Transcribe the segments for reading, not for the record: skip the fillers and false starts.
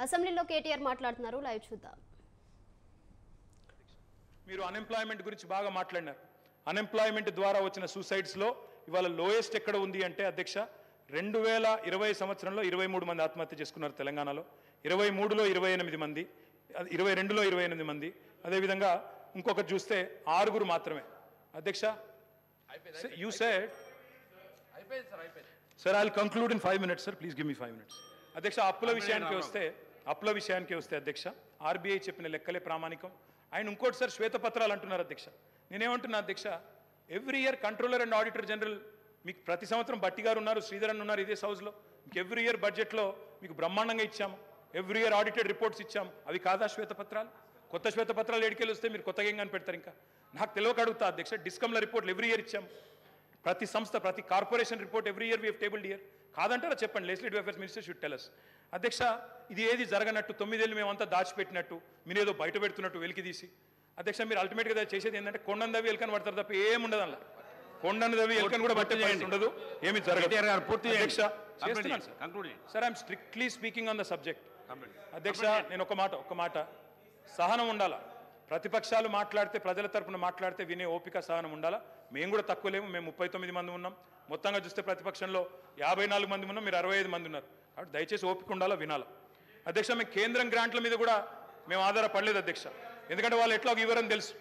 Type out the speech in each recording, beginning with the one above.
అసెంబ్లీలో కేటీఆర్ మాట్లాడుతున్నారు, లైవ్ చూద్దాం. మీరు అన్ఎంప్లాయ్మెంట్ గురించి బాగా మాట్లాడినారు. అన్ఎంప్లాయ్మెంట్ ద్వారా వచ్చిన సూసైడ్స్లో ఇవాళ లోయెస్ట్ ఎక్కడ ఉంది అంటే అధ్యక్ష 2020 సంవత్సరంలో 23 మంది ఆత్మహత్య చేసుకున్నారు తెలంగాణలో, 23లో 28 మంది, 22లో 28 మంది, అదేవిధంగా ఇంకొకటి చూస్తే 6 మాత్రమే. అధ్యక్ష you said sir, I will conclude in 5 minutes sir, please give me 5 minutes. అధ్యక్ష అప్పుల విషయానికి వస్తే అధ్యక్ష ఆర్బీఐ చెప్పిన లెక్కలే ప్రామాణికం. ఆయన ఇంకోటి సార్ శ్వేతపత్రాలు అంటున్నారు అధ్యక్ష. నేనేమంటున్నా అధ్యక్ష, every year controller and auditor general మీకు ప్రతి సంవత్సరం బట్టి గారు ఉన్నారు, శ్రీధర్ అన్న ఉన్నారు ఇదే హౌస్లో, మీకు ఎవ్రీ ఇయర్ బడ్జెట్లో మీకు బ్రహ్మాండంగా ఇచ్చాము, ఎవ్రీ ఇయర్ ఆడిటెడ్ రిపోర్ట్స్ ఇచ్చాము. అవి కాదా శ్వేతపత్రాలు? కొత్త శ్వేతపత్రాలు ఎడికెళ్ళి వస్తే మీరు కొత్తగా ఏం కనిపెడతారు? ఇంకా నాకు తెలియక అడుగుతా అధ్యక్ష, డిస్కమ్ల రిపోర్ట్లు ఎవ్రీ ఇయర్ ఇచ్చాము, ప్రతి సంస్థ ప్రతి corporation report every year we have tabled year. కాదంటారా చెప్పండి, legislative affairs minister should tell us. అధ్యక్ష ఇది ఏది జరగనట్టు 9 ఏళ్ళు మేమంతా దాచిపెట్టినట్టు మీరేదో బయట పెడుతున్నట్టు వెలికి తీసి అధ్యక్ష మీరు అల్టిమేట్గా చేసేది ఏంటంటే కొండను దవి ఎలుకని పడతారు తప్ప ఏముండదు. అలా కొండను దవి ఎలుకని కూడా పట్టే ఉండదు, ఏమి జరగదు. Sir I'm strictly speaking on the subject. అధ్యక్ష నేను ఒక మాట సహనం ఉండాలా. ప్రతిపక్షాలు మాట్లాడితే ప్రజల తరపున మాట్లాడితే వినే ఓపిక సహనం ఉండాలా. మేము కూడా తక్కువ లేము, మేము 39 మంది ఉన్నాం, మొత్తంగా చూస్తే ప్రతిపక్షంలో 54 మంది ఉన్నాం, మీరు 65 మంది ఉన్నారు. కాబట్టి దయచేసి ఓపిక ఉండాలా, వినాలా. అధ్యక్ష మేము కేంద్రం గ్రాంట్ల మీద కూడా మేము ఆధారపడలేదు అధ్యక్ష, ఎందుకంటే వాళ్ళు ఎట్లా ఇవ్వరని తెలుసు.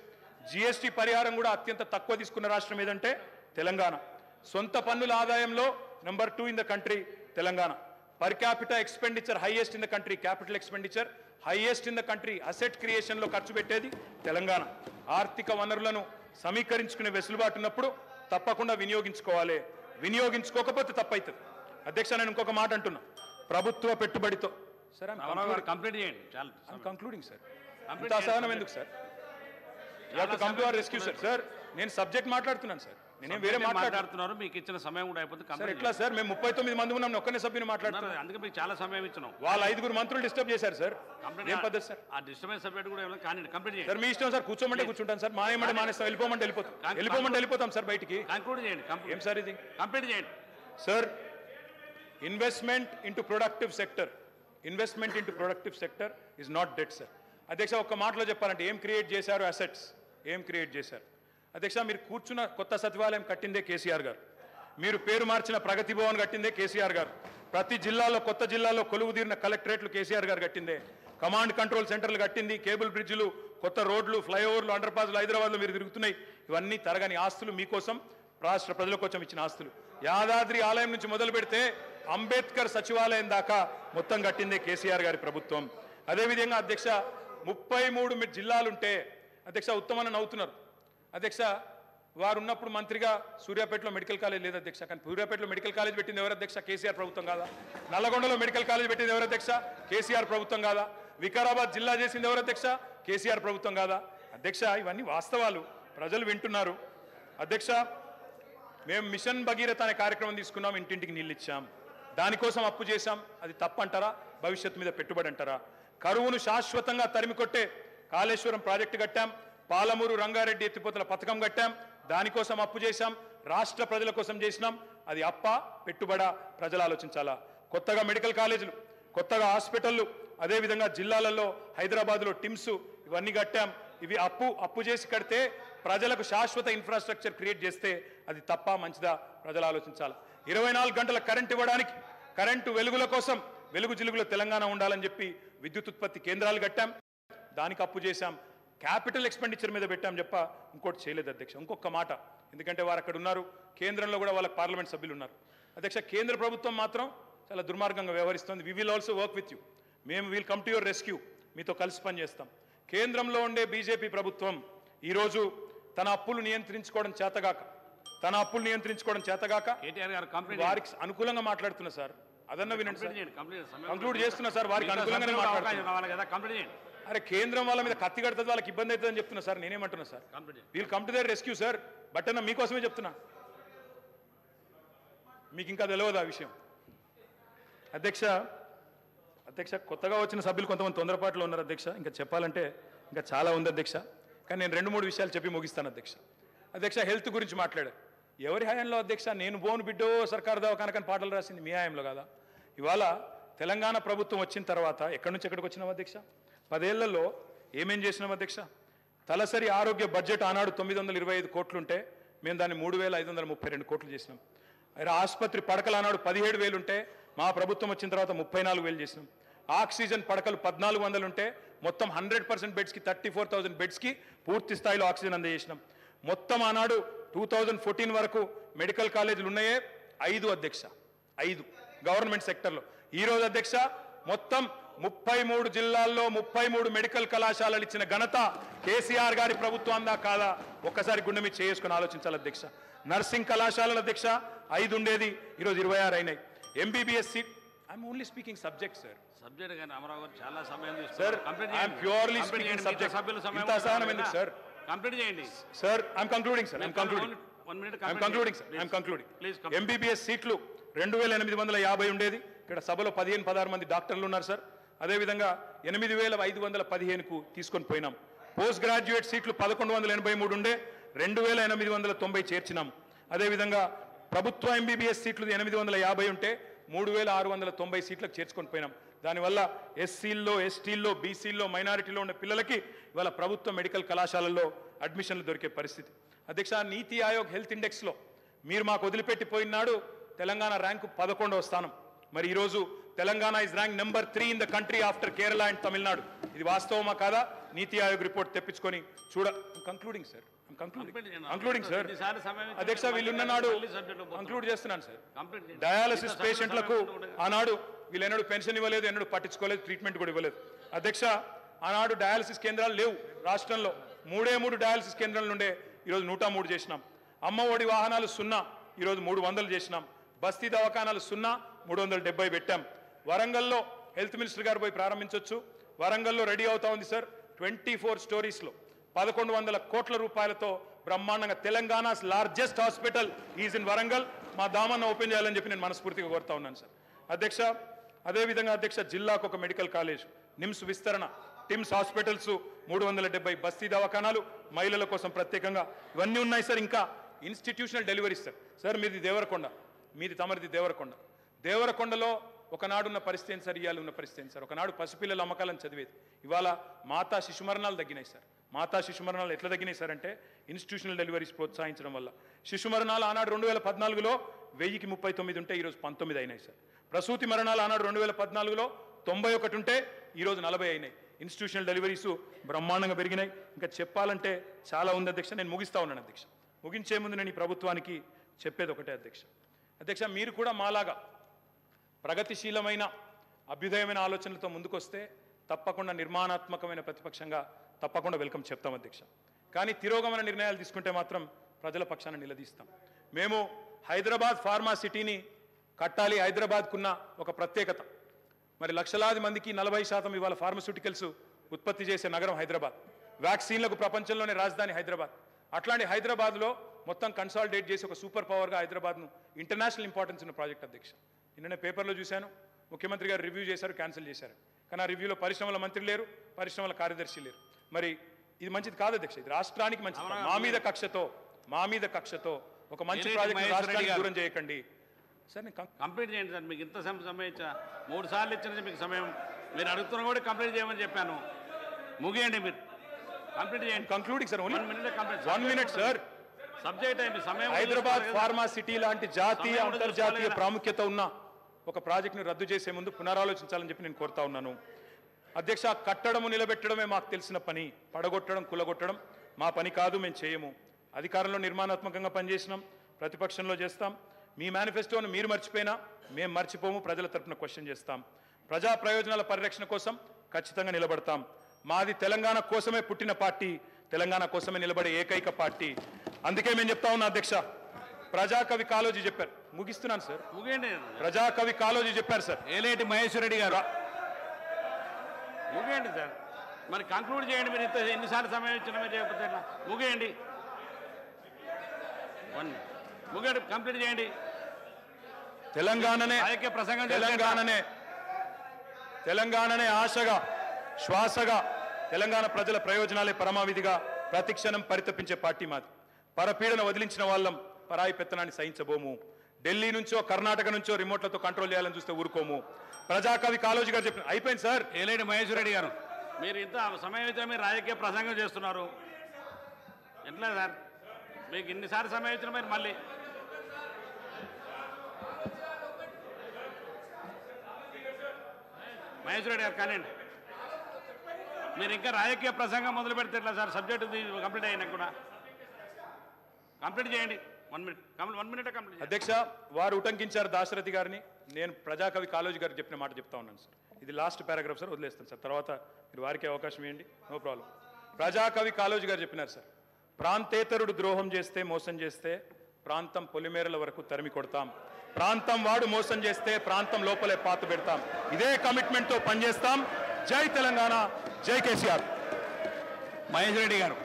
జిఎస్టీ పరిహారం కూడా అత్యంత తక్కువ తీసుకున్న రాష్ట్రం ఏదంటే తెలంగాణ. సొంత పన్నుల ఆదాయంలో number 2 in the country Telangana. Per capital expenditure highest in the country, capital expenditure highest in the country. Asset క్రియేషన్లో ఖర్చు పెట్టేది తెలంగాణ. ఆర్థిక వనరులను సమీకరించుకునే వెసులుబాటు ఉన్నప్పుడు తప్పకుండా వినియోగించుకోవాలి, వినియోగించుకోకపోతే తప్పవుతుంది. అధ్యక్ష నేను ఇంకొక మాట అంటున్నా, ప్రభుత్వ పెట్టుబడితో సార్ కంప్లీట్ చేయండి. కంక్లూడింగ్ సార్, అంత అసహనం ఎందుకు sir? You have to come to our rescue sir. Sir నేను సబ్జెక్ట్ మాట్లాడుతున్నాను సార్, నేనేం వేరే మాట్లాడుతున్నారు. మీకు ఇచ్చిన సమయం కూడా అయిపోతుంది సార్. ఎట్లా సార్, మేము 39 మంది ఉన్నాం, ఒక్కనే సభ్యుని మాట్లాడుతున్నాను, అందుకే మీకు చాలా సమయం ఇచ్చినాం. వాళ్ళ 5 మంత్రులు డిస్టర్బ్ చేశారు సార్. ఏం పద్ధతి సార్? ఆ డిస్టర్బెన్స్ సబ్జెక్ట్ కూడా కానీ కంప్లీట్ చేయండి సార్. మీ ఇష్టం సార్, కూర్చోమంటే కూర్చుంటాను సార్, మానేమంటే మానేస్తాం, వెళ్ళిపోమంటే వెళ్ళిపోతాం సార్ బయటికి. కంక్లూడ్ చేయండి. ఏం సార్ ఇది? కంప్లీట్ చేయండి sir. Investment into productive sector is not debt sir. అధ్యక్ష ఒక్క మాటలో చెప్పాలంటే ఏం క్రియేట్ చేశారు? అసెట్స్ ఏం క్రియేట్ చేశారు? అధ్యక్ష మీరు కూర్చున్న కొత్త సచివాలయం కట్టిందే కేసీఆర్ గారు, మీరు పేరు మార్చిన ప్రగతి భవన్ కట్టిందే కేసీఆర్ గారు, ప్రతి జిల్లాలో కొత్త జిల్లాలో కొలువు తీరిన కలెక్టరేట్లు కేసీఆర్ గారు కట్టిందే, కమాండ్ కంట్రోల్ సెంటర్లు కట్టింది, కేబుల్ బ్రిడ్జ్లు, కొత్త రోడ్లు, ఫ్లైఓవర్లు, అండర్ పాస్లు హైదరాబాద్లో మీరు తిరుగుతున్నాయి. ఇవన్నీ తరగని ఆస్తులు, మీకోసం రాష్ట్ర ప్రజల కోసం ఇచ్చిన ఆస్తులు. యాదాద్రి ఆలయం నుంచి మొదలు పెడితే అంబేద్కర్ సచివాలయం దాకా మొత్తం కట్టిందే కేసీఆర్ గారి ప్రభుత్వం. అదేవిధంగా అధ్యక్ష 33 జిల్లాలుంటే అధ్యక్ష ఉత్తమన్న నవ్వుతున్నారు అధ్యక్ష. వారు ఉన్నప్పుడు మంత్రిగా సూర్యాపేటలో మెడికల్ కాలేజ్ లేదు అధ్యక్ష, కానీ సూర్యాపేటలో మెడికల్ కాలేజ్ పెట్టింది ఎవరు అధ్యక్ష? కేసీఆర్ ప్రభుత్వం కాదా? నల్లగొండలో మెడికల్ కాలేజ్ పెట్టింది ఎవరు అధ్యక్ష? కేసీఆర్ ప్రభుత్వం కాదా? వికారాబాద్ జిల్లా చేసింది ఎవరు అధ్యక్ష? కేసీఆర్ ప్రభుత్వం కాదా? అధ్యక్ష ఇవన్నీ వాస్తవాలు, ప్రజలు వింటున్నారు. అధ్యక్ష మేము మిషన్ భగీరథ అనే కార్యక్రమం తీసుకున్నాం, ఇంటింటికి నీళ్ళు ఇచ్చాం, దానికోసం అప్పు చేశాం. అది తప్పంటారా? భవిష్యత్తు మీద పెట్టుబడి అంటారా? కరువును శాశ్వతంగా తరిమి కొట్టే కాళేశ్వరం ప్రాజెక్టు కట్టాం, పాలమూరు రంగారెడ్డి ఎత్తిపోతల పథకం కట్టాం, దానికోసం అప్పు చేశాం, రాష్ట్ర ప్రజల కోసం చేసినాం. అది అప్ప పెట్టుబడా? ప్రజలు ఆలోచించాలా. కొత్తగా మెడికల్ కాలేజీలు, కొత్తగా హాస్పిటళ్ళు, అదేవిధంగా జిల్లాలలో హైదరాబాద్లో టిమ్స్, ఇవన్నీ కట్టాం. ఇవి అప్పు చేసి కడితే ప్రజలకు శాశ్వత ఇన్ఫ్రాస్ట్రక్చర్ క్రియేట్ చేస్తే అది తప్ప మంచిదా? ప్రజలు ఆలోచించాలి. 24 గంటల కరెంట్ ఇవ్వడానికి, కరెంటు వెలుగుల కోసం వెలుగు జిలుగులో తెలంగాణ ఉండాలని చెప్పి విద్యుత్ ఉత్పత్తి కేంద్రాలు కట్టాం, దానికి అప్పు చేశాం, క్యాపిటల్ ఎక్స్పెండిచర్ మీద పెట్టాం చెప్ప ఇంకోటి చేయలేదు అధ్యక్ష. ఇంకొక మాట, ఎందుకంటే వారు అక్కడ ఉన్నారు, కేంద్రంలో కూడా వాళ్ళకి పార్లమెంట్ సభ్యులు ఉన్నారు అధ్యక్ష. కేంద్ర ప్రభుత్వం మాత్రం చాలా దుర్మార్గంగా వ్యవహరిస్తుంది. We will also work with you, మేము will come to your rescue, మీతో కలిసి పనిచేస్తాం. కేంద్రంలో ఉండే బీజేపీ ప్రభుత్వం ఈరోజు తన అప్పులు నియంత్రించుకోవడం చేతగాక వారికి అనుకూలంగా మాట్లాడుతున్నా సార్. అదన్న వినండి సార్, కంక్లూడ్ చేస్తున్నా సార్, వారికి అనుకూలంగానే మాట్లాడుతున్నా. అరే కేంద్రం వాళ్ళ మీద కత్తి కడుతుంది, వాళ్ళకి ఇబ్బంది అవుతుందని చెప్తున్నా సార్. నేనేమంటున్నా sir, we'll come to their rescue sir. But అన్న మీకోసమే చెప్తున్నా, మీకు ఇంకా తెలియదు ఆ విషయం. అధ్యక్ష కొత్తగా వచ్చిన సభ్యులు కొంతమంది తొందరపాటులో ఉన్నారు అధ్యక్ష. ఇంకా చెప్పాలంటే ఇంకా చాలా ఉంది అధ్యక్ష, కానీ నేను 2-3 విషయాలు చెప్పి ముగిస్తాను అధ్యక్ష. హెల్త్ గురించి మాట్లాడారు. ఎవరి హయాంలో అధ్యక్ష? నేను బోను బిడ్డో సర్కారు దవాఖానకని పాటలు రాసింది మీ హయాంలో కదా. ఇవాళ తెలంగాణ ప్రభుత్వం వచ్చిన తర్వాత ఎక్కడి నుంచి ఎక్కడికి వచ్చినాం అధ్యక్ష? 10 ఏళ్లలో ఏమేం చేసినాం అధ్యక్ష? తలసరి ఆరోగ్య బడ్జెట్ ఆనాడు 925 కోట్లుంటే మేము దాన్ని 3,532 కోట్లు చేసినాం. ఆసుపత్రి పడకలు ఆనాడు 17,000 ఉంటే మా ప్రభుత్వం వచ్చిన తర్వాత 34,000 చేసినాం. ఆక్సిజన్ పడకలు 1,400 ఉంటే మొత్తం 100% బెడ్స్కి 34,000 బెడ్స్కి పూర్తి స్థాయిలో ఆక్సిజన్ అందజేసినాం. మొత్తం ఆనాడు 2014 వరకు మెడికల్ కాలేజీలు ఉన్నాయే 5 అధ్యక్ష, 5 గవర్నమెంట్ సెక్టర్లో. ఈరోజు అధ్యక్ష మొత్తం 33 జిల్లాల్లో 33 మెడికల్ కళాశాలలు ఇచ్చిన ఘనత కేసీఆర్ గారి ప్రభుత్వం అందా కాదా? ఒక్కసారి గుండె మీద చేసుకుని ఆలోచించాలి అధ్యక్ష. నర్సింగ్ కళాశాలలు అధ్యక్ష 5 ఉండేది, ఈరోజు 26 అయినాయి. MBBS seat, I'm only speaking subject sir. Subject కానీ అమరావు గారు చాలా సమయం sir, I'm purely speaking subject. ఇంత అసహనం ఎందుకు సార్? కంప్లీట్ చేయండి sir. I'm concluding sir. I'm concluding. 1 minute I'm concluding sir. I'm concluding. Please. MBBS సీట్లు 2,850 ఉండేది. ఇక్కడ సభలో 15-16 మంది డాక్టర్లు ఉన్నారు సార్. అదేవిధంగా 8,515కు తీసుకొని పోయినాం. పోస్ట్ గ్రాడ్యుయేట్ సీట్లు 1,183 ఉండే 2,890 చేర్చినాం. అదేవిధంగా ప్రభుత్వ ఎంబీబీఎస్ సీట్లు 850 ఉంటే 3,690 సీట్లకు చేర్చుకొని పోయినాం. దానివల్ల ఎస్సీల్లో, ఎస్టీల్లో, బీసీల్లో, మైనారిటీలో ఉన్న పిల్లలకి ఇవాళ ప్రభుత్వ మెడికల్ కళాశాలల్లో అడ్మిషన్లు దొరికే పరిస్థితి. అధ్యక్ష, నీతి ఆయోగ్ హెల్త్ ఇండెక్స్లో మీరు మాకు వదిలిపెట్టిపోయినాడు తెలంగాణ ర్యాంకు 11వ స్థానం. మరి ఈరోజు Telangana is rank number 3 in the country after Kerala and Tamil Nadu. ఇది వాస్తవమా కాదా? నీతి ఆయోగ్ రిపోర్ట్ తెప్పించుకొని కంక్లూడింగ్ సార్. Concluding sir. అధ్యక్ష, వీళ్ళున్నాడు కంక్లూడ్ చేస్తున్నాను సార్. డయాలసిస్ పేషెంట్లకు ఆనాడు వీళ్ళు ఎన్నడూ పెన్షన్ ఇవ్వలేదు, ఎన్నడూ పట్టించుకోలేదు, ట్రీట్మెంట్ కూడా ఇవ్వలేదు. అధ్యక్ష, ఆనాడు డయాలసిస్ కేంద్రాలు లేవు రాష్ట్రంలో. 3 డయాలసిస్ కేంద్రాలు ఉండే, ఈరోజు 103 చేసినాం. అమ్మ ఒడి వాహనాలు 0, ఈరోజు 300 చేసినాం. బస్తీ దవాఖానాలు 0, 370 పెట్టాం. వరంగల్లో హెల్త్ మినిస్టర్ గారు పోయి ప్రారంభించవచ్చు. వరంగల్లో రెడీ అవుతా ఉంది సార్. 24 స్టోరీస్లో 1,100 కోట్ల రూపాయలతో బ్రహ్మాండంగా Telangana's largest hospital is in Warangal. మా దామన్న ఓపెన్ చేయాలని చెప్పి నేను మనస్ఫూర్తిగా కోరుతా ఉన్నాను సార్. అధ్యక్ష, అదేవిధంగా అధ్యక్ష జిల్లాకు ఒక మెడికల్ కాలేజ్, నిమ్స్ విస్తరణ, టిమ్స్ హాస్పిటల్స్ 370, బస్తీ దవాఖానాలు, మహిళల కోసం ప్రత్యేకంగా ఇవన్నీ ఉన్నాయి సార్. ఇంకా ఇన్స్టిట్యూషనల్ డెలివరీస్ సార్. సార్ మీది దేవరకొండ, మీది తమరిది దేవరకొండ. దేవరకొండలో ఒకనాడున్న పరిస్థితి ఏంటి సార్? ఇవాళ ఉన్న పరిస్థితి ఏంటి సార్? ఒకనాడు పసిపిల్లల అమ్మకాలను చదివేది, ఇవాళ మాతా శిశు మరణాలు తగ్గినాయి సార్. మాతా శిశు మరణాలు ఎట్లా తగ్గినాయి సార్ అంటే ఇన్స్టిట్యూషనల్ డెలివరీస్ ప్రోత్సహించడం వల్ల. శిశు మరణాలు ఆనాడు 2014లో 1039 ఉంటే ఈరోజు 19 అయినాయి సార్. ప్రసూతి మరణాలు ఆనాడు 2014లో 91 ఉంటే ఈరోజు 40 అయినాయి. ఇన్స్టిట్యూషనల్ డెలివరీస్ బ్రహ్మాండంగా పెరిగినాయి. ఇంకా చెప్పాలంటే చాలా ఉంది అధ్యక్ష. నేను ముగిస్తా ఉన్నాను అధ్యక్ష. ముగించే ముందు నేను ఈ ప్రభుత్వానికి చెప్పేది ఒకటే అధ్యక్ష. అధ్యక్ష, మీరు కూడా మాలాగా ప్రగతిశీలమైన అభ్యుదయమైన ఆలోచనలతో ముందుకొస్తే తప్పకుండా నిర్మాణాత్మకమైన ప్రతిపక్షంగా తప్పకుండా వెల్కమ్ చెప్తాం అధ్యక్ష. కానీ తిరోగమన నిర్ణయాలు తీసుకుంటే మాత్రం ప్రజల పక్షాన నిలదీస్తాం. మేము హైదరాబాద్ ఫార్మా సిటీని కట్టాలి. హైదరాబాద్కున్న ఒక ప్రత్యేకత, మరి లక్షలాది మందికి 40% ఇవాళ ఫార్మస్యూటికల్స్ ఉత్పత్తి చేసే నగరం హైదరాబాద్. వ్యాక్సిన్లకు ప్రపంచంలోనే రాజధాని హైదరాబాద్. అట్లాంటి హైదరాబాద్లో మొత్తం కన్సాలిడేట్ చేసి ఒక సూపర్ పవర్గా హైదరాబాద్ను ఇంటర్నేషనల్ ఇంపార్టెన్స్ ఉన్న ప్రాజెక్ట్ అధ్యక్ష. నిన్ననే పేపర్లో చూశాను, ముఖ్యమంత్రి గారు రివ్యూ చేశారు, క్యాన్సిల్ చేశారు. కానీ ఆ రివ్యూలో పరిశ్రమల మంత్రి లేరు, పరిశ్రమల కార్యదర్శి లేరు. మరి ఇది మంచిది కాదు అధ్యక్ష. ఇది రాష్ట్రానికి మంచిది. మా మీద కక్షతో ఒక మంచి ప్రాజెక్ట్ రాష్ట్రానికి దూరం చేయకండి సార్. నేను కంప్లీట్ చేయండి సార్. మీకు ఇంత సమయం ఇచ్చా, 3 సార్లు ఇచ్చిన మీకు సమయం. మీరు అడుగుతున్నా కూడా కంప్లీట్ చేయమని చెప్పాను. ముగియండి, మీరు కంప్లీట్ చేయండి. Concluding sir. 1 minute sir. Subject అయింది సమయం. హైదరాబాద్ ఫార్మా సిటీ లాంటి జాతీయ అంతర్జాతీయ ప్రాముఖ్యత ఉన్న ఒక ప్రాజెక్టును రద్దు చేసే ముందు పునరాలోచించాలని చెప్పి నేను కోరుతా ఉన్నాను అధ్యక్ష. కట్టడము నిలబెట్టడమే మాకు తెలిసిన పని, పడగొట్టడం కులగొట్టడం మా పని కాదు, మేము చేయము. అధికారంలో నిర్మాణాత్మకంగా పనిచేసినాం, ప్రతిపక్షంలో చేస్తాం. మీ మేనిఫెస్టోను మీరు మర్చిపోయినా మేము మర్చిపోము, ప్రజల తరపున క్వశ్చన్ చేస్తాం. ప్రజా ప్రయోజనాల పరిరక్షణ కోసం ఖచ్చితంగా నిలబడతాం. మాది తెలంగాణ కోసమే పుట్టిన పార్టీ, తెలంగాణ కోసమే నిలబడే ఏకైక పార్టీ. అందుకే మేము చెప్తా ఉన్నా అధ్యక్ష. ప్రజాకవి కాళోజీ చెప్పారు, ముగిస్తున్నాను సార్. ముగియండి. ప్రజాకవి కాళోజీ చెప్పారు సార్. ఏలేటి మహేశ్వర్ రెడ్డి గారు ముగియండి సార్. మరి కంక్లూడ్ చేయండి. మీరు ఇంత ఎన్నిసార్లు సమయం ఇచ్చినా మీరు చేయకపోతే ముగియండి. ముగియండి, కంప్లీట్ చేయండి. తెలంగాణనే ఆశగా, శ్వాసగా, తెలంగాణ ప్రజల ప్రయోజనాలే పరమావిధిగా ప్రతిక్షణం పరితపించే పార్టీ మాది. పరపీడన వదిలించిన వాళ్ళం, పరాయి పెత్తనాన్ని సహించబోము. ఢిల్లీ నుంచో కర్ణాటక నుంచో రిమోట్లతో కంట్రోల్ చేయాలని చూస్తే ఊరుకోము. ప్రజాకవి కాళోజీ గారు చెప్పిన అయిపోయింది సార్. ఏలేటి మహేశ్వర రెడ్డి గారు, మీరు ఇంత సమయం అయితే మీరు రాజకీయ ప్రసంగం చేస్తున్నారు ఎట్లా సార్? మీకు ఇన్నిసార్లు సమయం ఇచ్చిన మీరు మళ్ళీ మహేశ్వర రెడ్డి గారు కానివ్వండి. మీరు ఇంకా రాజకీయ ప్రసంగం మొదలు పెడితే ఎట్లా సార్? సబ్జెక్టు కంప్లీట్ అయినా కూడా కంప్లీట్ చేయండి. 1 మినిట్ 1 మినిట్ కంప్లీట్. అధ్యక్ష, వారు ఉటంకించారు దాశరథి గారిని. నేను ప్రజాకవి కాళోజీ గారు చెప్పిన మాట చెప్తా ఉన్నాను సార్. ఇది లాస్ట్ పారాగ్రాఫ్ సార్, వదిలేస్తాను సార్. తర్వాత మీరు వారికి అవకాశం ఇవ్వండి, నో ప్రాబ్లం. ప్రజాకవి కాళోజీ గారు చెప్పినారు సార్, ప్రాంతేతరుడు ద్రోహం చేస్తే మోసం చేస్తే ప్రాంతం పొలిమేరల వరకు తరిమి కొడతాం, ప్రాంతం వాడు మోసం చేస్తే ప్రాంతం లోపలే పాత పెడతాం. ఇదే కమిట్మెంట్తో పనిచేస్తాం. జై తెలంగాణ, జై కేసీఆర్. మహేశ్వర రెడ్డి గారు,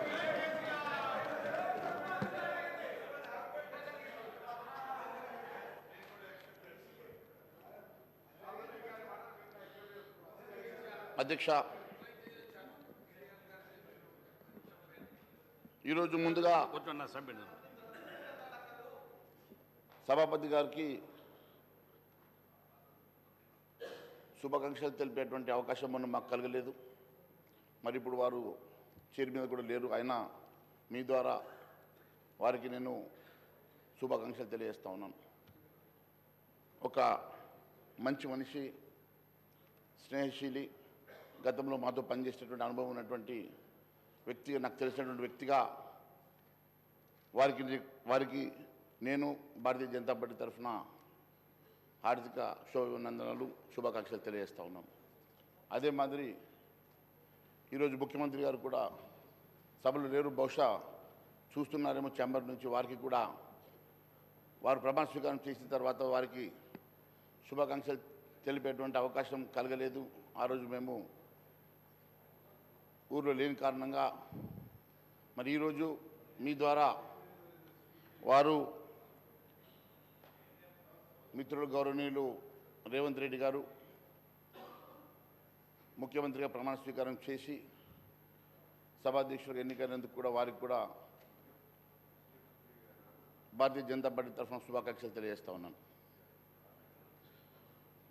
అధ్యక్ష, ఈరోజు ముందుగా కూర్చున్న సభ్యుడు సభాపతి గారికి శుభాకాంక్షలు తెలిపేటువంటి అవకాశం మనం మాకు కలగలేదు. మరి ఇప్పుడు వారు చైర్ మీద కూడా లేరు. అయినా మీ ద్వారా వారికి నేను శుభాకాంక్షలు తెలియజేస్తా ఉన్నాను. ఒక మంచి మనిషి, స్నేహశీలి, గతంలో మాతో పనిచేసేటువంటి అనుభవం ఉన్నటువంటి వ్యక్తిగా, నాకు తెలిసినటువంటి వ్యక్తిగా వారికి నేను భారతీయ జనతా పార్టీ తరఫున హార్దిక శుభాభినందనలు, శుభాకాంక్షలు తెలియజేస్తూ ఉన్నాను. అదే మాదిరి ఈరోజు ముఖ్యమంత్రి గారు కూడా సభలో లేరు, బహుశా చూస్తున్నారేమో ఛాంబర్ నుంచి. వారికి కూడా వారు ప్రమాణ స్వీకారం చేసిన తర్వాత వారికి శుభాకాంక్షలు తెలిపేటువంటి అవకాశం కలగలేదు. ఆ రోజు మేము ఊర్లో లేని కారణంగా మరి ఈరోజు మీ ద్వారా వారు మిత్రులు గౌరవనీయులు రేవంత్ రెడ్డి గారు ముఖ్యమంత్రిగా ప్రమాణ స్వీకారం చేసి సభాధ్యక్షుడిగా ఎన్నికైనందుకు కూడా వారికి కూడా భారతీయ జనతా పార్టీ తరఫున శుభాకాంక్షలు తెలియజేస్తా ఉన్నాను.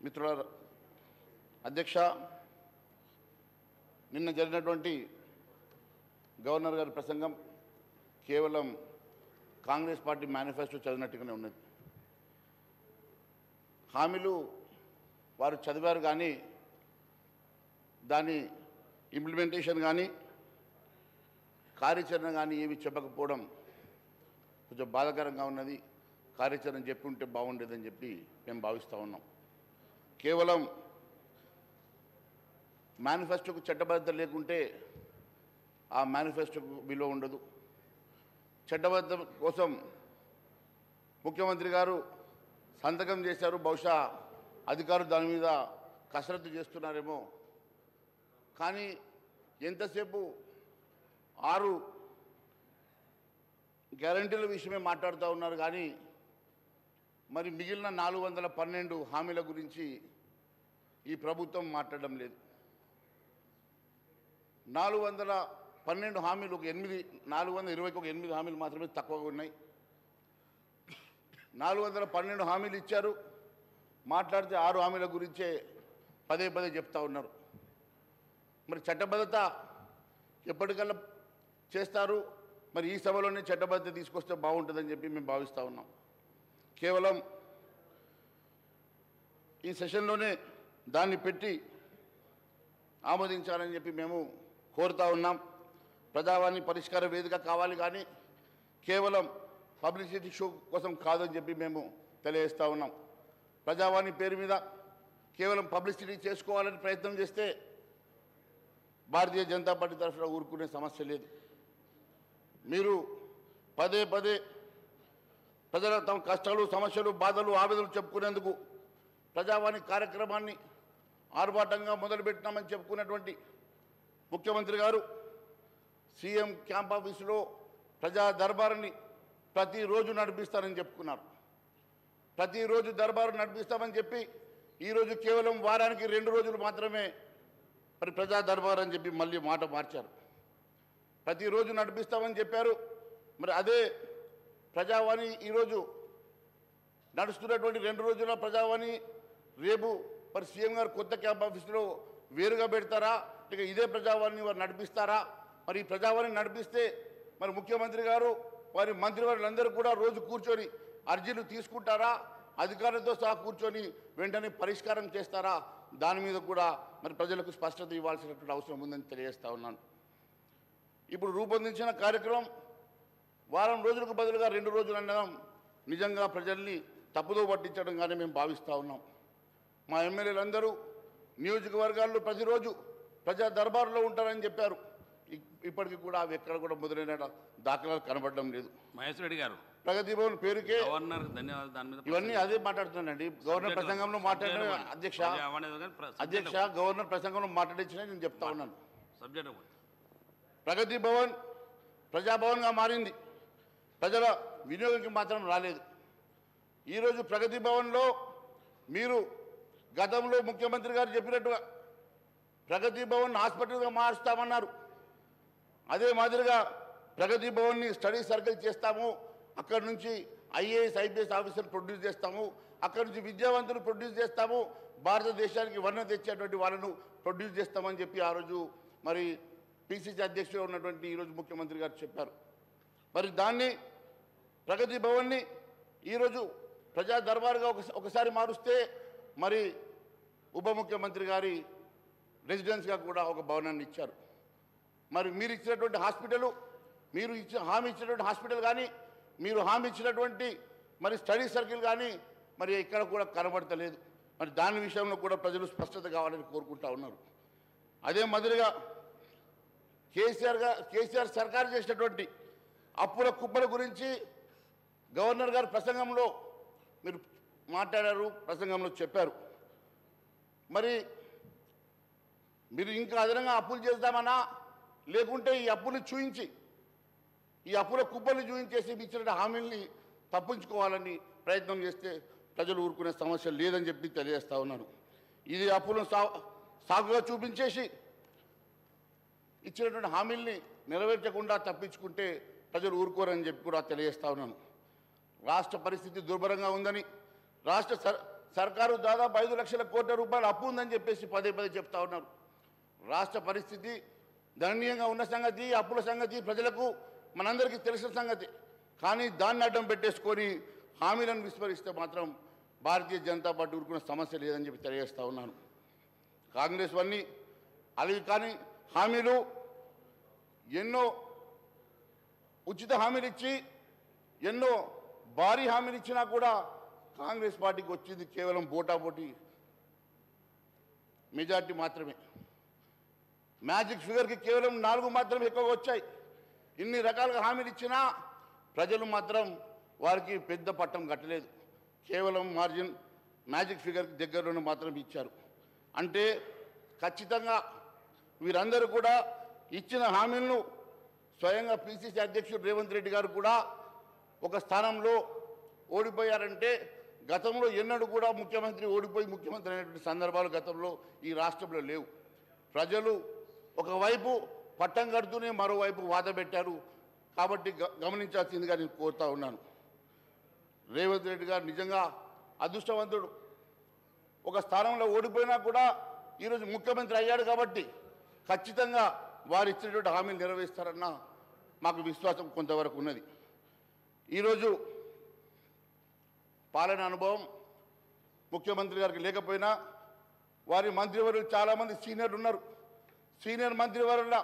మిత్రుల అధ్యక్ష, నిన్న జరిగినటువంటి గవర్నర్ గారి ప్రసంగం కేవలం కాంగ్రెస్ పార్టీ మేనిఫెస్టో చదివినట్టుగానే ఉన్నది. హామీలు వారు చదివారు కానీ దాని ఇంప్లిమెంటేషన్ కానీ కార్యాచరణ కానీ ఏమి చెప్పకపోవడం కొంచెం బాధాకరంగా ఉన్నది. కార్యాచరణ చెప్పి ఉంటే బాగుండేదని చెప్పి మేము భావిస్తూ ఉన్నాం. కేవలం మేనిఫెస్టోకు చట్టబద్ధత లేకుంటే ఆ మేనిఫెస్టోకు విలువ ఉండదు. చట్టబద్ధత కోసం ముఖ్యమంత్రి గారు సంతకం చేశారు. బహుశా అధికారులు దాని మీద కసరత్తు చేస్తున్నారేమో. కానీ ఎంతసేపు 6 గ్యారంటీల విషయమే మాట్లాడుతూ ఉన్నారు కానీ మరి మిగిలిన 412 హామీల గురించి ఈ ప్రభుత్వం మాట్లాడడం లేదు. 412 హామీలు ఒక 420కి ఒక 8 హామీలు మాత్రమే తక్కువగా ఉన్నాయి. 412 హామీలు ఇచ్చారు. మాట్లాడితే 6 హామీల గురించే పదే పదే చెప్తా ఉన్నారు. మరి చట్టబద్ధత ఎప్పటికల్లా చేస్తారు? మరి ఈ సభలోనే చట్టబద్ధత తీసుకొస్తే బాగుంటుందని చెప్పి మేము భావిస్తూ ఉన్నాం. కేవలం ఈ సెషన్లోనే దాన్ని పెట్టి ఆమోదించాలని చెప్పి మేము కోరుతా ఉన్నాం. ప్రజావాణి పరిష్కార వేదిక కావాలి కానీ కేవలం పబ్లిసిటీ షో కోసం కాదని చెప్పి మేము తెలియజేస్తూ ఉన్నాం. ప్రజావాణి పేరు మీద కేవలం పబ్లిసిటీ చేసుకోవాలని ప్రయత్నం చేస్తే భారతీయ జనతా పార్టీ తరఫున ఊరుకునే సమస్య లేదు. మీరు పదే పదే ప్రజల తమ కష్టాలు, సమస్యలు, బాధలు, ఆవేదనలు చెప్పుకునేందుకు ప్రజావాణి కార్యక్రమాన్ని ఆర్భాటంగా మొదలుపెట్టినామని చెప్పుకున్నటువంటి ముఖ్యమంత్రి గారు సీఎం క్యాంప్ ఆఫీసులో ప్రజా దర్బారుని ప్రతిరోజు నడిపిస్తారని చెప్పుకున్నారు. ప్రతిరోజు దర్బారు నడిపిస్తామని చెప్పి ఈరోజు కేవలం వారానికి 2 రోజులు మాత్రమే మరి ప్రజా దర్బారు అని చెప్పి మళ్ళీ మాట మార్చారు. ప్రతిరోజు నడిపిస్తామని చెప్పారు. మరి అదే ప్రజావాణి ఈరోజు నడుస్తున్నటువంటి 2 రోజుల ప్రజావాణి రేపు మరి సీఎం గారు కొత్త క్యాంప్ ఆఫీసులో వేరుగా పెడతారా, ఇక ఇదే ప్రజావాణిని వారు నడిపిస్తారా? మరి ఈ ప్రజావాణిని నడిపిస్తే మరి ముఖ్యమంత్రి గారు వారి మంత్రివర్యులందరూ కూడా రోజు కూర్చొని అర్జీలు తీసుకుంటారా, అధికారులతో సహా కూర్చొని వెంటనే పరిష్కారం చేస్తారా? దాని మీద కూడా మరి ప్రజలకు స్పష్టత ఇవ్వాల్సినటువంటి అవసరం ఉందని తెలియజేస్తా ఉన్నాను. ఇప్పుడు రూపొందించిన కార్యక్రమం వారం రోజులకు బదులుగా 2 రోజులు అనడం నిజంగా ప్రజల్ని తప్పుదో పట్టించడంగానే మేము భావిస్తూ ఉన్నాం. మా ఎమ్మెల్యేలందరూ నియోజకవర్గాల్లో ప్రతిరోజు ప్రజా దర్బారులో ఉంటారని చెప్పారు. ఇప్పటికీ కూడా అవి ఎక్కడ కూడా మొదలైన దాఖలాలు కనబడడం లేదు. మహేశ్వర రెడ్డి గారు ప్రగతి భవన్ పేరుకే గవర్నర్ ధన్యవాదాలు. దాని మీద ఇవన్నీ అదే మాట్లాడుతున్నానండి. గవర్నర్ ప్రసంగంలో మాట్లాడిన అధ్యక్ష గవర్నర్ ప్రసంగంలో మాట్లాడించిన నేను చెప్తా ఉన్నాను. సబ్జెక్ట్ ప్రగతి భవన్ ప్రజాభవన్గా మారింది, ప్రజల వినియోగంకి మాత్రం రాలేదు. ఈరోజు ప్రగతి భవన్లో మీరు గతంలో ముఖ్యమంత్రి గారు చెప్పినట్టుగా ప్రగతి భవన్ హాస్పిటల్గా మారుస్తామన్నారు. అదే మాదిరిగా ప్రగతి భవన్ని స్టడీ సర్కిల్ చేస్తాము, అక్కడి నుంచి ఐఏఎస్ ఐపీఎస్ ఆఫీసర్ ప్రొడ్యూస్ చేస్తాము, అక్కడి నుంచి విద్యావంతులు ప్రొడ్యూస్ చేస్తాము, భారతదేశానికి వర్ణ తెచ్చేటువంటి వాళ్ళను ప్రొడ్యూస్ చేస్తామని చెప్పి ఆ రోజు మరి పిసిసి అధ్యక్షుడు ఉన్నటువంటి ఈరోజు ముఖ్యమంత్రి గారు చెప్పారు. మరి దాన్ని ప్రగతి భవన్ని ఈరోజు ప్రజా దర్బారుగా ఒకసారి మారుస్తే మరి ఉప ముఖ్యమంత్రి గారి రెసిడెన్స్గా కూడా ఒక భవనాన్ని ఇచ్చారు. మరి మీరు ఇచ్చినటువంటి హాస్పిటల్, మీరు హామీ ఇచ్చినటువంటి హాస్పిటల్ కానీ, మీరు హామీ ఇచ్చినటువంటి మరి స్టడీ సర్కిల్ కానీ మరి ఇక్కడ కూడా కనబడతలేదు. మరి దాని విషయంలో కూడా ప్రజలు స్పష్టత కావాలని కోరుకుంటా ఉన్నారు. అదే మాదిరిగా కేసీఆర్ సర్కారు చేసినటువంటి అప్పుల కుప్పల గురించి గవర్నర్ గారు ప్రసంగంలో మీరు మాట్లాడారు, ప్రసంగంలో చెప్పారు. మరి మీరు ఇంకా అదనంగా అప్పులు చేద్దామన్నా, లేకుంటే ఈ అప్పులు చూయించి ఈ అప్పుల కుప్పలు చూయించేసి ఇచ్చిన హామీల్ని తప్పించుకోవాలని ప్రయత్నం చేస్తే ప్రజలు ఊరుకునే సమస్య లేదని చెప్పి తెలియజేస్తా ఉన్నాను. ఇది అప్పులను సాగుగా చూపించేసి ఇచ్చినటువంటి హామీల్ని నెరవేర్చకుండా తప్పించుకుంటే ప్రజలు ఊరుకోరని చెప్పి కూడా తెలియజేస్తా ఉన్నాను. రాష్ట్ర పరిస్థితి దుర్భరంగా ఉందని, రాష్ట్ర సర్కారు దాదాపు 5 లక్షల కోట్ల రూపాయలు అప్పు ఉందని చెప్పేసి పదే చెప్తా ఉన్నారు. రాష్ట్ర పరిస్థితి దయనీయంగా ఉన్న సంగతి, అప్పుల సంగతి ప్రజలకు మనందరికీ తెలిసిన సంగతి. కానీ దాన్ని అడ్డం పెట్టేసుకొని హామీలను విస్మరిస్తే మాత్రం భారతీయ జనతా పార్టీ ఊరుకున్న సమస్య లేదని చెప్పి తెలియజేస్తా ఉన్నాను. కాంగ్రెస్ వన్నీ అవి కానీ హామీలు ఎన్నో ఉచిత హామీలు ఇచ్చి ఎన్నో భారీ హామీలు ఇచ్చినా కూడా కాంగ్రెస్ పార్టీకి వచ్చింది కేవలం పోటాపోటీ మెజార్టీ మాత్రమే. మ్యాజిక్ ఫిగర్కి కేవలం 4 మాత్రమే ఎక్కువగా వచ్చాయి. ఇన్ని రకాలుగా హామీలు ఇచ్చినా ప్రజలు మాత్రం వారికి పెద్ద పట్టం కట్టలేదు. కేవలం మ్యాజిక్ ఫిగర్కి దగ్గరలోనే మాత్రం ఇచ్చారు. అంటే ఖచ్చితంగా వీరందరూ కూడా ఇచ్చిన హామీలను స్వయంగా పిసిసి అధ్యక్షుడు రేవంత్ రెడ్డి గారు కూడా ఒక స్థానంలో ఓడిపోయారంటే గతంలో ఎన్నడూ కూడా ముఖ్యమంత్రి ఓడిపోయి ముఖ్యమంత్రి అయినటువంటి సందర్భాలు గతంలో ఈ రాష్ట్రంలో లేవు. ప్రజలు ఒకవైపు పట్టం కడుతూనే మరోవైపు వాద పెట్టారు. కాబట్టి గమనించాల్సిందిగా నేను కోరుతా ఉన్నాను. రేవంత్ రెడ్డి గారు నిజంగా అదృష్టవంతుడు. ఒక స్థానంలో ఓడిపోయినా కూడా ఈరోజు ముఖ్యమంత్రి అయ్యాడు కాబట్టి ఖచ్చితంగా వారు ఇచ్చినటువంటి హామీలు నెరవేరుస్తారన్న మాకు విశ్వాసం కొంతవరకు ఉన్నది. ఈరోజు పాలన అనుభవం ముఖ్యమంత్రి గారికి లేకపోయినా వారి మంత్రివర్యులు చాలామంది సీనియర్లు ఉన్నారు. సీనియర్ మంత్రివర్యుల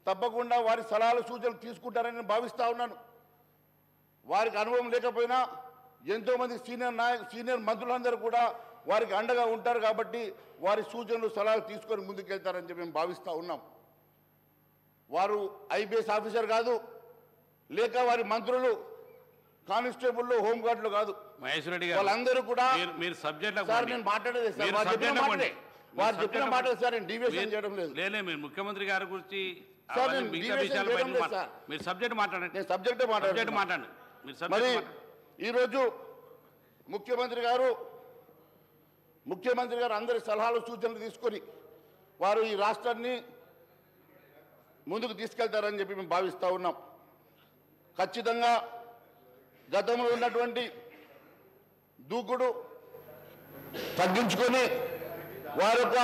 తప్పకుండా వారి సలహాలు సూచనలు తీసుకుంటారని నేను భావిస్తూ ఉన్నాను. వారికి అనుభవం లేకపోయినా ఎంతోమంది సీనియర్ మంత్రులందరూ కూడా వారికి అండగా ఉంటారు కాబట్టి వారి సూచనలు సలహాలు తీసుకొని ముందుకెళ్తారని చెప్పి మేము భావిస్తూ ఉన్నాం. వారు ఐపీఎస్ ఆఫీసర్ కాదు, లేక వారి మంత్రులు కానిస్టేబుల్ హోంగార్డులు కాదు. మహేశ్వర రెడ్డి గారు వాళ్ళందరూ కూడా మీరు సబ్జెక్ట్ సార్ నేను మాట్లాడేది సార్ వారు చెప్పిన మాటలు సార్ నేను డీవియేషన్ చేయడం లేదు. లేలే మీరు ముఖ్యమంత్రి గారి గురించి సార్ నేను డీవియేషన్ చేయడం లేదు సార్. మీరు సబ్జెక్ట్ మాట్లాడండి. నేను సబ్జెక్టే మాట్లాడండి. మీరు మరి సబ్జెక్ట్ ఈరోజు ముఖ్యమంత్రి గారు అందరి సలహాలు సూచనలు తీసుకొని వారు ఈ రాష్ట్రాన్ని ముందుకు తీసుకెళ్తారని చెప్పి మేము భావిస్తూ ఉన్నాం. ఖచ్చితంగా గతంలో ఉన్నటువంటి దూకుడు తగ్గించుకొని వారి యొక్క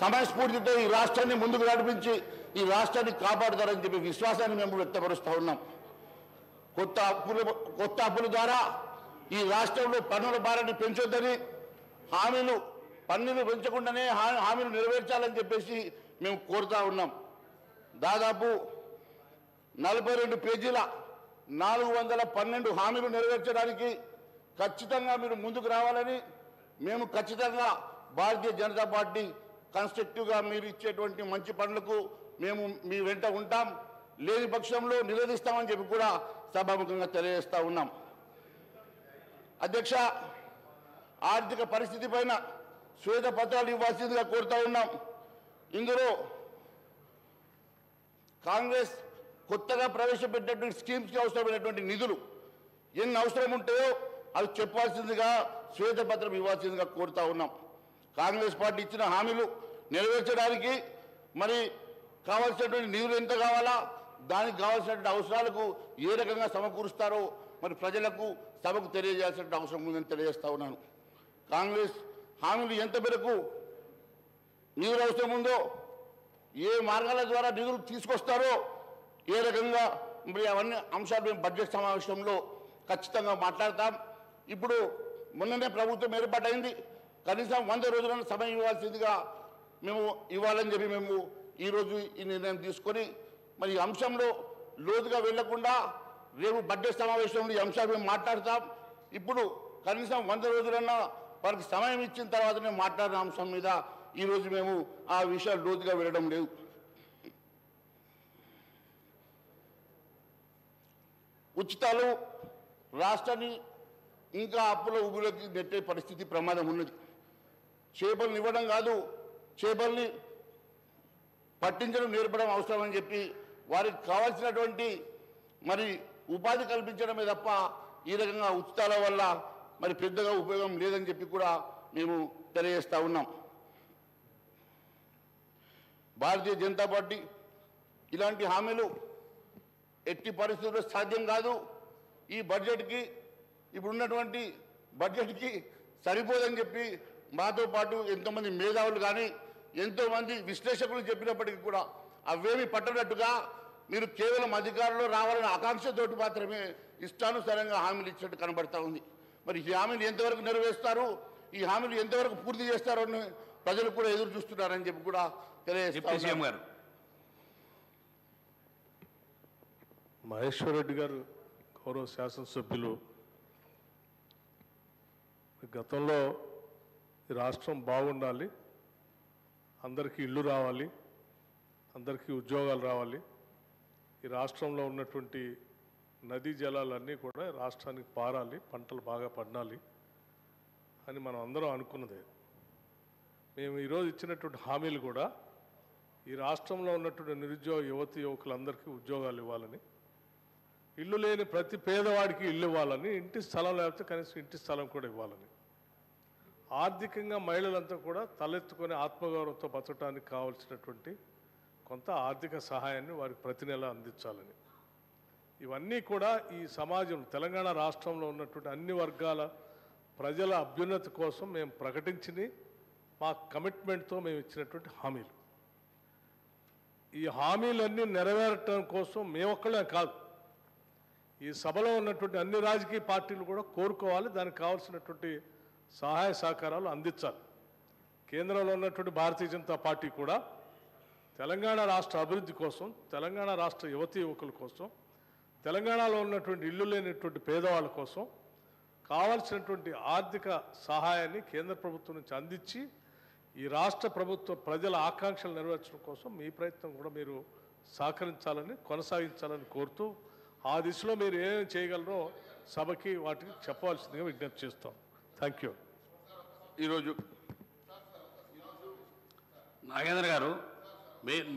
సమయస్ఫూర్తితో ఈ రాష్ట్రాన్ని ముందుకు నడిపించి ఈ రాష్ట్రాన్ని కాపాడుతారని చెప్పి విశ్వాసాన్ని మేము వ్యక్తపరుస్తూ ఉన్నాం. కొత్త అప్పుల ద్వారా ఈ రాష్ట్రంలో పన్నుల భారాన్ని పెంచొద్దని పన్నులు పెంచకుండానే హామీలు నెరవేర్చాలని చెప్పేసి మేము కోరుతా ఉన్నాం. దాదాపు 42 పేజీల 412 హామీలు నెరవేర్చడానికి ఖచ్చితంగా మీరు ముందుకు రావాలని మేము ఖచ్చితంగా భారతీయ జనతా పార్టీ కన్స్ట్రక్టివ్గా మీరు ఇచ్చేటువంటి మంచి పనులకు మేము మీ వెంట ఉంటాం, లేని పక్షంలో నిలదీస్తామని చెప్పి కూడా సభాముఖంగా తెలియజేస్తా ఉన్నాం. అధ్యక్ష, ఆర్థిక పరిస్థితి పైన శ్వేతపత్రాలు ఇవ్వాల్సిందిగా కోరుతా ఉన్నాం. ఇందులో కాంగ్రెస్ కొత్తగా ప్రవేశపెట్టినటువంటి స్కీమ్స్కి అవసరమైనటువంటి నిధులు ఎన్ని అవసరం ఉంటాయో అవి చెప్పాల్సిందిగా శ్వేతపత్రం ఇవ్వాల్సిందిగా కోరుతా ఉన్నాం. కాంగ్రెస్ పార్టీ ఇచ్చిన హామీలు నెరవేర్చడానికి మరి కావాల్సినటువంటి నిధులు ఎంత కావాలా, దానికి కావాల్సినటువంటి అవసరాలకు ఏ రకంగా సమకూరుస్తారో మరి ప్రజలకు సభకు తెలియజేయాల్సిన అవసరం ఉందని తెలియజేస్తా ఉన్నాను. కాంగ్రెస్ హామీలు ఎంత మేరకు నిధులు అవసరం ఉందో, ఏ మార్గాల ద్వారా నిధులు తీసుకొస్తారో, ఏ రకంగా మరి అవన్నీ అంశాలు మేము బడ్జెట్ సమావేశంలో ఖచ్చితంగా మాట్లాడతాం. ఇప్పుడు మొన్ననే ప్రభుత్వం ఏర్పాటైంది, కనీసం 100 రోజులను సమయం ఇవ్వాల్సిందిగా మేము ఇవ్వాలని చెప్పి మేము ఈరోజు ఈ నిర్ణయం తీసుకొని మరి ఈ అంశంలో లోతుగా వెళ్లకుండా రేపు బడ్జెట్ సమావేశంలో ఈ అంశాలు మేము మాట్లాడతాం. ఇప్పుడు కనీసం 100 రోజులన్నా వారికి సమయం ఇచ్చిన తర్వాతనే మాట్లాడిన అంశం మీద ఈరోజు మేము ఆ విషయాలు లోతుగా వెళ్ళడం లేదు. ఉచితాలు రాష్ట్రాన్ని ఇంకా అప్పుల ఊబిలోకి నెట్టే పరిస్థితి ప్రమాదం ఉన్నది. చేపలను ఇవ్వడం కాదు, చేపల్ని పట్టించడం నేర్పడం అవసరమని చెప్పి వారికి కావాల్సినటువంటి మరి ఉపాధి కల్పించడమే తప్ప ఈ రకంగా ఉచితాల వల్ల మరి పెద్దగా ఉపయోగం లేదని చెప్పి కూడా మేము తెలియజేస్తా ఉన్నాం. భారతీయ జనతా పార్టీ ఇలాంటి హామీలు ఎట్టి పరిస్థితుల్లో సాధ్యం కాదు. ఈ బడ్జెట్కి ఇప్పుడున్నటువంటి బడ్జెట్కి సరిపోదని చెప్పి మాతో పాటు ఎంతోమంది మేధావులు కానీ ఎంతోమంది విశ్లేషకులు చెప్పినప్పటికీ కూడా అవేమీ పట్టనట్టుగా మీరు కేవలం అధికారంలో రావాలనే ఆకాంక్షతోటి మాత్రమే ఇష్టానుసారంగా హామీలు ఇచ్చినట్టు కనబడతా ఉంది. మరి ఈ హామీలు ఎంతవరకు నెరవేరుస్తారు, ఈ హామీలు ఎంతవరకు పూర్తి చేస్తారో అని ప్రజలు కూడా ఎదురు చూస్తున్నారని చెప్పి కూడా తెలియజేస్తారు. మహేశ్వర్ రెడ్డి గారు గౌరవ శాసనసభ్యులు గతంలో ఈ రాష్ట్రం బాగుండాలి, అందరికీ ఇల్లు రావాలి, అందరికీ ఉద్యోగాలు రావాలి, ఈ రాష్ట్రంలో ఉన్నటువంటి నదీ జలాలన్నీ కూడా రాష్ట్రానికి పారాలి, పంటలు బాగా పండాలి అని మనం అందరం అనుకున్నదే. మేము ఈరోజు ఇచ్చినటువంటి హామీలు కూడా ఈ రాష్ట్రంలో ఉన్నటువంటి నిరుద్యోగ యువకులందరికీ ఉద్యోగాలు ఇవ్వాలని, ఇల్లు లేని ప్రతి పేదవాడికి ఇల్లు ఇవ్వాలని, ఇంటి స్థలం లేకపోతే కనీసం ఇంటి స్థలం కూడా ఇవ్వాలని, ఆర్థికంగా మహిళలంతా కూడా తలెత్తుకొని ఆత్మగౌరవంతో బతకడానికి కావాల్సినటువంటి కొంత ఆర్థిక సహాయాన్ని వారికి ప్రతి నెల అందించాలని, ఇవన్నీ కూడా ఈ సమాజం తెలంగాణ రాష్ట్రంలో ఉన్నటువంటి అన్ని వర్గాల ప్రజల అభ్యున్నతి కోసం మేము ప్రకటించి మా కమిట్మెంట్తో మేము ఇచ్చినటువంటి హామీలు. ఈ హామీలన్నీ నెరవేరటం కోసం మేమొక్కడే కాదు, ఈ సభలో ఉన్నటువంటి అన్ని రాజకీయ పార్టీలు కూడా కోరుకోవాలి, దానికి కావాల్సినటువంటి సహాయ సహకారాలు అందించాలి. కేంద్రంలో ఉన్నటువంటి భారతీయ జనతా పార్టీ కూడా తెలంగాణ రాష్ట్ర అభివృద్ధి కోసం, తెలంగాణ రాష్ట్ర యువకుల కోసం, తెలంగాణలో ఉన్నటువంటి ఇల్లు లేనటువంటి పేదవాళ్ళ కోసం కావాల్సినటువంటి ఆర్థిక సహాయాన్ని కేంద్ర ప్రభుత్వం నుంచి అందించి ఈ రాష్ట్ర ప్రభుత్వ ప్రజల ఆకాంక్షలు నెరవేర్చడం కోసం మీ ప్రయత్నం కూడా మీరు సహకరించాలని, కొనసాగించాలని కోరుతూ ఆ దిశలో మీరు ఏమేమి చేయగలరో సభకి వాటికి చెప్పవలసిందిగా విజ్ఞప్తి చేస్తాం. Thank you. ఈరోజు నాగేంద్ర గారు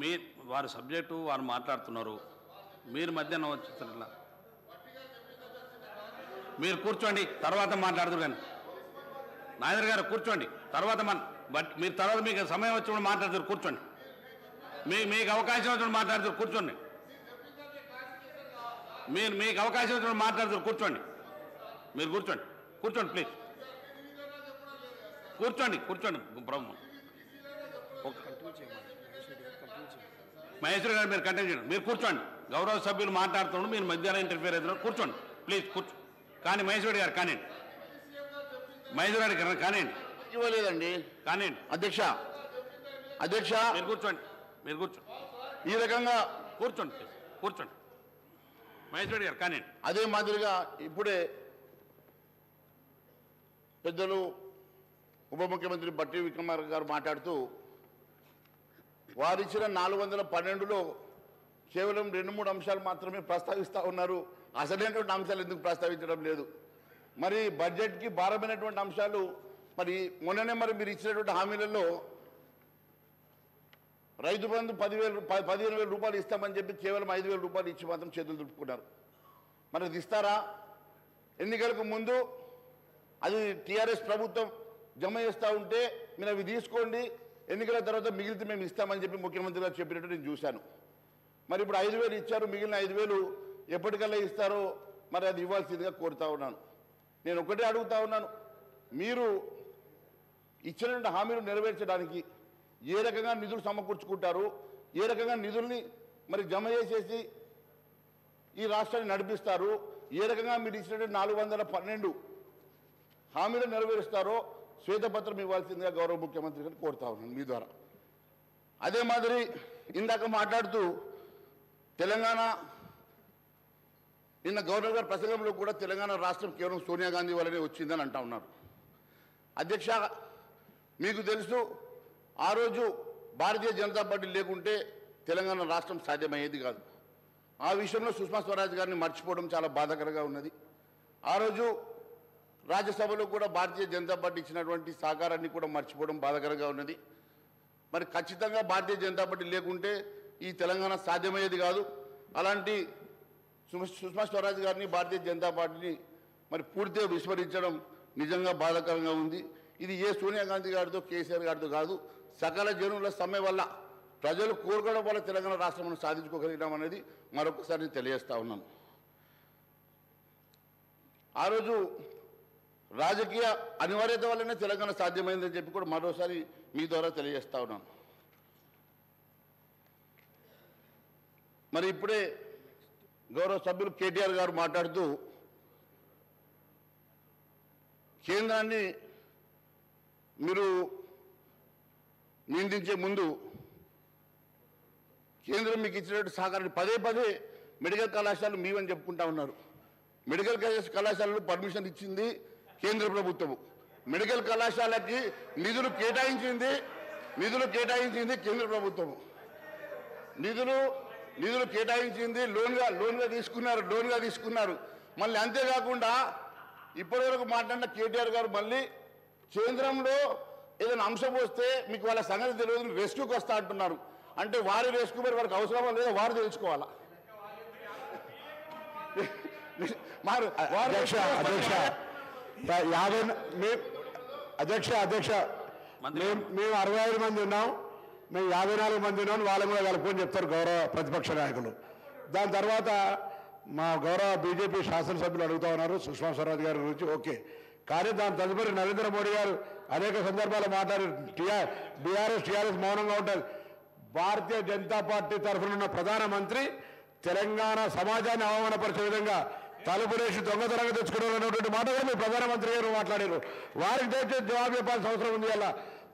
మీ వారి సబ్జెక్టు వారు మాట్లాడుతున్నారు, మీరు మధ్యాహ్నం వచ్చేసరిలా మీరు కూర్చోండి, తర్వాత మాట్లాడుతున్నారు. కానీ నాగేంద్ర గారు కూర్చోండి, తర్వాత మీరు తర్వాత మీకు సమయం వచ్చినప్పుడు మాట్లాడుతారు, కూర్చోండి. మీకు అవకాశం వచ్చినప్పుడు మాట్లాడుతారు, కూర్చోండి. మీకు అవకాశం వచ్చినప్పుడు మాట్లాడుతారు, కూర్చోండి. మీరు కూర్చోండి ప్లీజ్. కూర్చోండి మహేశ్వరి గారు మీరు కంటిన్యూ చేయండి. మీరు కూర్చోండి. గౌరవ సభ్యులు మాట్లాడుతున్నాడు, మీరు మధ్యాహ్నం ఇంటర్ఫియర్ అవుతున్నారు. కూర్చోండి ప్లీజ్ కానీ మహేశ్వరి గారు కానివ్వండి. మహేశ్వరి గారు కానివ్వండి. ఇవ్వలేదండి కానివ్వండి. అధ్యక్ష మీరు కూర్చోండి. ఈ రకంగా కూర్చోండి మహేశ్వరి గారు కానివ్వండి. అదే మాదిరిగా ఇప్పుడే పెద్దలు ఉప ముఖ్యమంత్రి బట్టి విక్రమార్క గారు మాట్లాడుతూ వారిచ్చిన 412లో కేవలం 2-3 అంశాలు మాత్రమే ప్రస్తావిస్తూ ఉన్నారు. అసలైనటువంటి అంశాలు ఎందుకు ప్రస్తావించడం లేదు? మరి బడ్జెట్కి భారమైనటువంటి అంశాలు మరి మొన్ననే మరి మీరు ఇచ్చినటువంటి హామీలలో రైతు బంధు 15,000 రూపాయలు ఇస్తామని చెప్పి కేవలం 5,000 రూపాయలు ఇచ్చి మాత్రం చేతులు దులుపుకున్నారు. మరి అది ఇస్తారా? ఎన్నికలకు ముందు అది టీఆర్ఎస్ ప్రభుత్వం జమ చేస్తూ ఉంటే మీరు అవి తీసుకోండి, ఎన్నికల తర్వాత మిగిలితే మేము ఇస్తామని చెప్పి ముఖ్యమంత్రి గారు చెప్పినట్టు నేను చూశాను. మరి ఇప్పుడు 5,000 ఇచ్చారు, మిగిలిన 5,000 ఎప్పటికల్లా ఇస్తారో మరి అది ఇవ్వాల్సిందిగా కోరుతా ఉన్నాను. నేను ఒకటే అడుగుతా ఉన్నాను, మీరు ఇచ్చినటువంటి హామీలు నెరవేర్చడానికి ఏ రకంగా నిధులు సమకూర్చుకుంటారు, ఏ రకంగా నిధుల్ని మరి జమ చేసేసి ఈ రాష్ట్రాన్ని నడిపిస్తారు, ఏ రకంగా మీరు ఇచ్చినటువంటి 412 హామీలు నెరవేరుస్తారో శ్వేతపత్రం ఇవ్వాల్సిందిగా గౌరవ ముఖ్యమంత్రి గారిని కోరుతా ఉన్నాను మీ ద్వారా. అదే మాదిరి ఇందాక మాట్లాడుతూ తెలంగాణ నిన్న గవర్నర్ గారి ప్రసంగంలో కూడా తెలంగాణ రాష్ట్రం కేవలం సోనియా గాంధీ వల్లనే వచ్చిందని అంటా ఉన్నారు. అధ్యక్ష, మీకు తెలుసు ఆ రోజు భారతీయ జనతా పార్టీ లేకుంటే తెలంగాణ రాష్ట్రం సాధ్యమయ్యేది కాదు. ఆ విషయంలో సుష్మా స్వరాజ్ గారిని మర్చిపోవడం చాలా బాధాకరంగా ఉన్నది. ఆ రోజు రాజ్యసభలో కూడా భారతీయ జనతా పార్టీ ఇచ్చినటువంటి సహకారాన్ని కూడా మర్చిపోవడం బాధాకరంగా ఉన్నది. మరి ఖచ్చితంగా భారతీయ జనతా పార్టీ లేకుంటే ఈ తెలంగాణ సాధ్యమయ్యేది కాదు. అలాంటి సుష్మా స్వరాజ్ గారిని భారతీయ జనతా పార్టీని మరి పూర్తిగా విస్మరించడం నిజంగా బాధాకరంగా ఉంది. ఇది ఏ సోనియా గాంధీ గారితో కేసీఆర్ గారితో కాదు, సకల జనుల సమ్మె వల్ల ప్రజలు కోరుకోవడం వల్ల తెలంగాణ రాష్ట్రం సాధించుకోగలిగినాం అనేది మరొకసారి తెలియజేస్తా ఉన్నాను. ఆ రోజు రాజకీయ అనివార్యత వల్లనే తెలంగాణ సాధ్యమైందని చెప్పి కూడా మరోసారి మీ ద్వారా తెలియజేస్తా ఉన్నాను. మరి ఇప్పుడే గౌరవ సభ్యులు కేటీఆర్ గారు మాట్లాడుతూ కేంద్రాన్ని మీరు నిందించే ముందు కేంద్రం మీకు ఇచ్చినట్టు సహకారాన్ని పదే మెడికల్ కళాశాలలు మీవని చెప్పుకుంటా ఉన్నారు. మెడికల్ కళాశాలలు పర్మిషన్ ఇచ్చింది కేంద్ర ప్రభుత్వము. మెడికల్ కళాశాలకి నిధులు కేటాయించింది కేంద్ర ప్రభుత్వము. నిధులు కేటాయించింది లోన్గా తీసుకున్నారు. మళ్ళీ అంతేకాకుండా ఇప్పటివరకు మాట్లాడిన కేటీఆర్ గారు మళ్ళీ కేంద్రంలో ఏదైనా అంశం వస్తే మీకు వాళ్ళ సంగతి తెలియదు, రెస్క్యూకి వస్తా అంటున్నారు. అంటే వారి రెస్క్యూ మరి వారికి అవసరమా లేదా వారు తెలుసుకోవాలా? అధ్యక్ష మేము 65 మంది ఉన్నాం, మేము 54 మంది ఉన్నాం, వాళ్ళని కూడా కలుపుకొని చెప్తారు గౌరవ ప్రతిపక్ష నాయకులు. దాని తర్వాత మా గౌరవ బీజేపీ శాసనసభ్యులు అడుగుతా ఉన్నారు సుష్మా స్వరాజ్ గారి గురించి. ఓకే, కానీ దాని తదుపరి నరేంద్ర మోడీ గారు అనేక సందర్భాలు మాట్లాడారు. టీఆర్ఎస్ మౌనంగా ఉంటుంది. భారతీయ జనతా పార్టీ తరఫున ఉన్న ప్రధానమంత్రి తెలంగాణ సమాజాన్ని అవమానపరిచే విధంగా తలుపులేసి దొంగతనంగా తెచ్చుకున్నారన్నటువంటి మాట కూడా మీ ప్రధానమంత్రి గారు మాట్లాడారు. వారికి తెచ్చే జవాబు చెప్పాల్సిన అవసరం ఉంది. అలా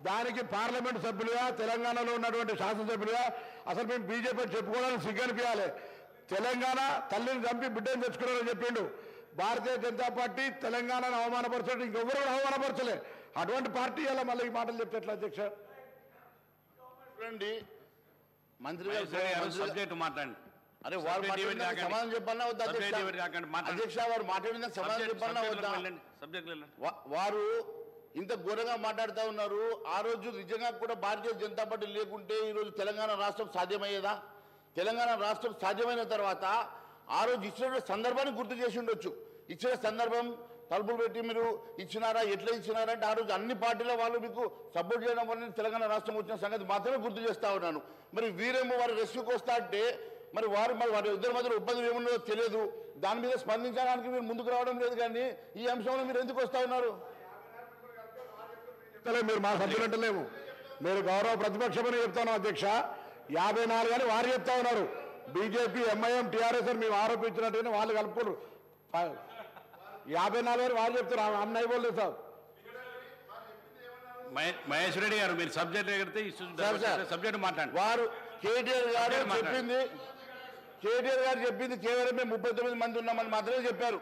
దానికి పార్లమెంట్ సభ్యులుగా తెలంగాణలో ఉన్నటువంటి శాసనసభ్యులుగా అసలు మేము బీజేపీ చెప్పుకోవడానికి సిగ్గనిపించాలి. తెలంగాణ తల్లిని చంపి బిడ్డను తెచ్చుకున్నారని చెప్పిండు. భారతీయ జనతా పార్టీ తెలంగాణను అవమానపరచడం ఇంకెవరు కూడా అవమానపరచలే. అటువంటి పార్టీ అలా మళ్ళీ ఈ మాటలు చెప్తే ఎట్లా అధ్యక్ష? చూడండి, మంత్రి సబ్జెక్ట్ మాట్లాడండి. అరే వారు సమాధానం చెప్పాలన్నా వద్దా అధ్యక్ష? వారు మాట్లాడిన సమాధానం చెప్పాలన్నా వద్దా? వారు ఇంత ఘోరంగా మాట్లాడుతూ ఉన్నారు. ఆ రోజు నిజంగా కూడా భారతీయ జనతా పార్టీ లేకుంటే ఈరోజు తెలంగాణ రాష్ట్రం సాధ్యమయ్యేదా? తెలంగాణ రాష్ట్రం సాధ్యమైన తర్వాత ఆ రోజు ఇచ్చిన సందర్భాన్ని గుర్తు చేసి ఉండొచ్చు. ఇచ్చిన సందర్భం తలుపులు పెట్టి మీరు ఇచ్చినారా, ఎట్లా ఇచ్చినారంటే ఆ రోజు అన్ని పార్టీల వాళ్ళు మీకు సపోర్ట్ చేయడం వల్ల తెలంగాణ రాష్ట్రం వచ్చిన సంగతి మాత్రమే గుర్తు చేస్తా ఉన్నాను. మరి వీరేమో వారు రెస్క్యూకి వస్తా అంటే మరి వారి ఇద్దరి మధ్యలో ఇబ్బందులు ఏమున్నదో తెలియదు. దాని మీద స్పందించడానికి మీరు ముందుకు రావడం లేదు. కానీ ఈ అంశంలో మీరు ఎందుకు వస్తా ఉన్నారు? మీరు మా సభ్యులు అంటలేము, మీరు గౌరవ ప్రతిపక్షమని చెప్తాను అధ్యక్ష. 54 అని వారు చెప్తా ఉన్నారు. బీజేపీ, ఎంఐఎం, టీఆర్ఎస్ అని మేము ఆరోపించినట్టుగానే వాళ్ళు కలుపుకోరు. 54 అని వారు చెప్తారు. అన్నయ్య బోల్లేదు సార్. మహేష్ రెడ్డి గారు మీరు సబ్జెక్ట్ ఎగిరితే సబ్జెక్ట్ మాట్లాడండి. వారు కేటీఆర్ గారు చెప్పింది కేవలం మేము 39 మంది ఉన్నామని మాత్రమే చెప్పారు.